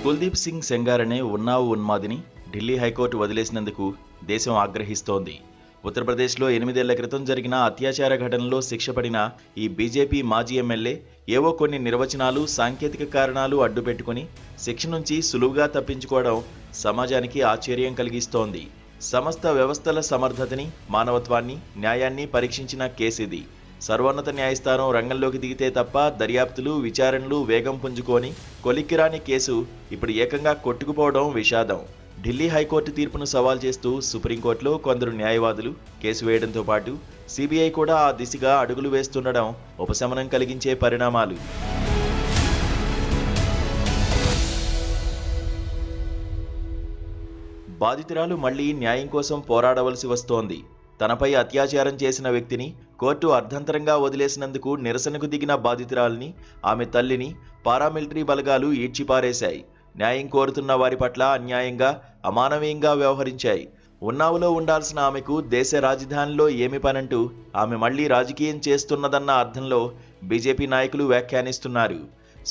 కుల్దీప్ సింగ్ సెంగార్ అనే ఉన్నావు ఉన్మాదిని ఢిల్లీ హైకోర్టు వదిలేసినందుకు దేశం ఆగ్రహిస్తోంది. ఉత్తరప్రదేశ్లో 8 ఏళ్ల క్రితం జరిగిన అత్యాచార ఘటనలో శిక్ష పడిన ఈ బీజేపీ మాజీ ఎమ్మెల్యే ఏవో కొన్ని నిర్వచనాలు, సాంకేతిక కారణాలు అడ్డుపెట్టుకుని శిక్ష నుంచి సులువుగా తప్పించుకోవడం సమాజానికి ఆశ్చర్యం కలిగిస్తోంది. సమస్త వ్యవస్థల సమర్థతని, మానవత్వాన్ని, న్యాయాన్ని పరీక్షించిన కేసిది. సర్వోన్నత న్యాయస్థానం రంగంలోకి దిగితే తప్ప దర్యాప్తులు, విచారణలు వేగం పుంజుకొని కొలిక్కిరాని కేసు ఇప్పుడు ఏకంగా కొట్టుకుపోవడం విషాదం. ఢిల్లీ హైకోర్టు తీర్పును సవాల్ చేస్తూ సుప్రీంకోర్టులో కొందరు న్యాయవాదులు కేసు వేయడంతో పాటు సిబిఐ కూడా ఆ దిశగా అడుగులు వేస్తుండడం ఉపశమనం కలిగించే పరిణామాలు. బాధితురాలు మళ్లీ న్యాయం కోసం పోరాడవలసి వస్తోంది. తనపై అత్యాచారం చేసిన వ్యక్తిని కోర్టు అర్ధంతరంగా వదిలేసినందుకు నిరసనకు దిగిన బాధితురాలిని, ఆమె తల్లిని పారామిలిటరీ బలగాలు ఈడ్చిపారేశాయి. న్యాయం కోరుతున్న వారి పట్ల అన్యాయంగా, అమానవీయంగా వ్యవహరించాయి. ఉన్నావులో ఉండాల్సిన ఆమెకు దేశ రాజధానిలో ఏమి పనంటూ ఆమె మళ్లీ రాజకీయం చేస్తున్నదన్న అర్థంలో బీజేపీ నాయకులు వ్యాఖ్యానిస్తున్నారు.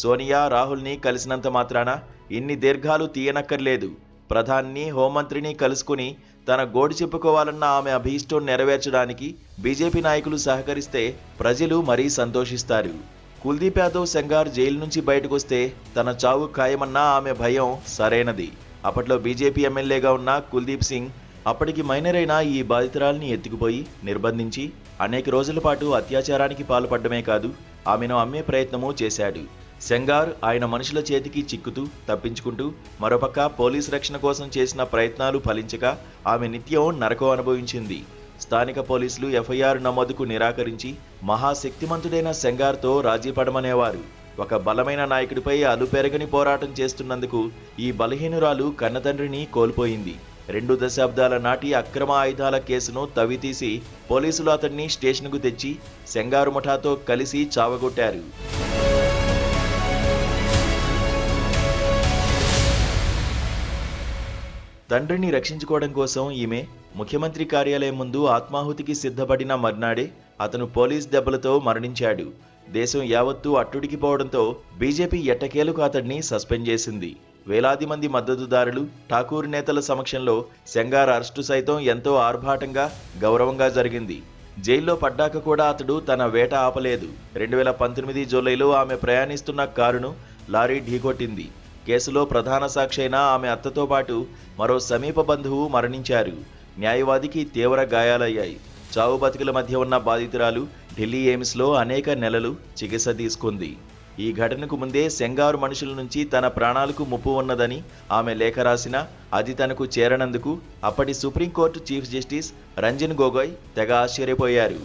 సోనియా, రాహుల్ని కలిసినంత మాత్రాన ఇన్ని దీర్ఘాలు తీయనక్కర్లేదు. ప్రధాని, హోంమంత్రిని కలుసుకుని తన గోడు చెప్పుకోవాలన్న ఆమె అభీష్టం నెరవేర్చడానికి బీజేపీ నాయకులు సహకరిస్తే ప్రజలు మరీ సంతోషిస్తారు. కుల్దీప్ యాదవ్ సెంగార్ జైలు నుంచి బయటకొస్తే తన చావు ఖాయమన్న ఆమె భయం సరైనది. అప్పట్లో బీజేపీ ఎమ్మెల్యేగా ఉన్న కుల్దీప్ సింగ్ అప్పటికి మైనర్ అయిన ఈ బాధితురాల్ని ఎత్తుకుపోయి నిర్బంధించి అనేక రోజుల పాటు అత్యాచారానికి పాల్పడమే కాదు, ఆమెను అమ్మే ప్రయత్నమూ చేశాడు. సెంగార్ ఆయన మనుషుల చేతికి చిక్కుతూ తప్పించుకుంటూ మరోపక్క పోలీసు రక్షణ కోసం చేసిన ప్రయత్నాలు ఫలించక ఆమె నిత్యం నరకం అనుభవించింది. స్థానిక పోలీసులు ఎఫ్ఐఆర్ నమోదుకు నిరాకరించి మహాశక్తిమంతుడైన సెంగార్తో రాజీ పడమనేవారు. ఒక బలమైన నాయకుడిపై అలుపెరగని పోరాటం చేస్తున్నందుకు ఈ బలహీనురాలు కన్నతండ్రిని కోల్పోయింది. 2 దశాబ్దాల నాటి అక్రమ ఆయుధాల కేసును తవ్వితీసి పోలీసులు అతన్ని స్టేషన్కు తెచ్చి సెంగారు ముఠాతో కలిసి చావగొట్టారు. తండ్రిని రక్షించుకోవడం కోసం ఈమె ముఖ్యమంత్రి కార్యాలయం ముందు ఆత్మాహుతికి సిద్ధపడిన మర్నాడే అతను పోలీస్ దెబ్బలతో మరణించాడు. దేశం యావత్తూ అట్టుడికిపోవడంతో బీజేపీ ఎట్టకేలకు అతడిని సస్పెండ్ చేసింది. వేలాది మంది మద్దతుదారులు, ఠాకూర్ నేతల సమక్షంలో సెంగార్ అరెస్టు సైతం ఎంతో ఆర్భాటంగా, గౌరవంగా జరిగింది. జైల్లో పడ్డాక కూడా అతడు తన వేట ఆపలేదు. 2019 జూలైలో ఆమె ప్రయాణిస్తున్న కారును లారీ ఢీకొట్టింది. కేసులో ప్రధాన సాక్షి అయిన ఆమె అత్తతో పాటు మరో సమీప బంధువు మరణించారు. న్యాయవాదికి తీవ్ర గాయాలయ్యాయి. చావు బతుకుల మధ్య ఉన్న బాధితురాలు ఢిల్లీ ఎయిమ్స్లో అనేక నెలలు చికిత్స తీసుకుంది. ఈ ఘటనకు ముందే సెంగారు మనుషుల నుంచి తన ప్రాణాలకు ముప్పు ఉన్నదని ఆమె లేఖ రాసినా అది తనకు చేరనందుకు అప్పటి supreme court chief justice Ranjan Gogoi తెగ ఆశ్చర్యపోయారు.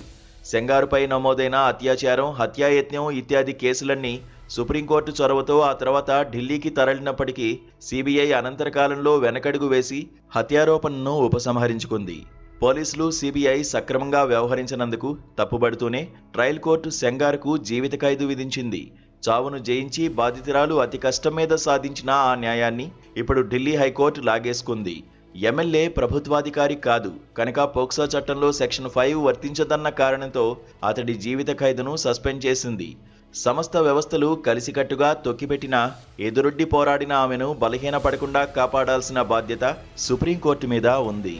సెంగారుపై నమోదైన అత్యాచారం, హత్యాయత్నం ఇత్యాది కేసులన్నీ సుప్రీంకోర్టు చొరవతో ఆ తర్వాత ఢిల్లీకి తరలినప్పటికీ సిబిఐ అనంతరకాలంలో వెనకడుగు వేసి హత్యారోపణను ఉపసంహరించుకుంది. పోలీసులు, సిబిఐ సక్రమంగా వ్యవహరించినందుకు తప్పుబడుతూనే ట్రయల్ కోర్టు సెంగార్కు జీవిత ఖైదు విధించింది. చావును జయించి బాధితురాలు అతి కష్టం మీద సాధించిన ఆ న్యాయాన్ని ఇప్పుడు ఢిల్లీ హైకోర్టు లాగేసుకుంది. ఎమ్మెల్యే ప్రభుత్వాధికారి కాదు కనుక పోక్సో చట్టంలో సెక్షన్ 5 వర్తించదన్న కారణంతో అతడి జీవిత ఖైదును సస్పెండ్ చేసింది. సమస్త వ్యవస్థలు కలిసికట్టుగా తొక్కిపెట్టినా ఎదురొడ్డి పోరాడిన ఆమెను బలహీనపడకుండా కాపాడాల్సిన బాధ్యత సుప్రీంకోర్టు మీద ఉంది.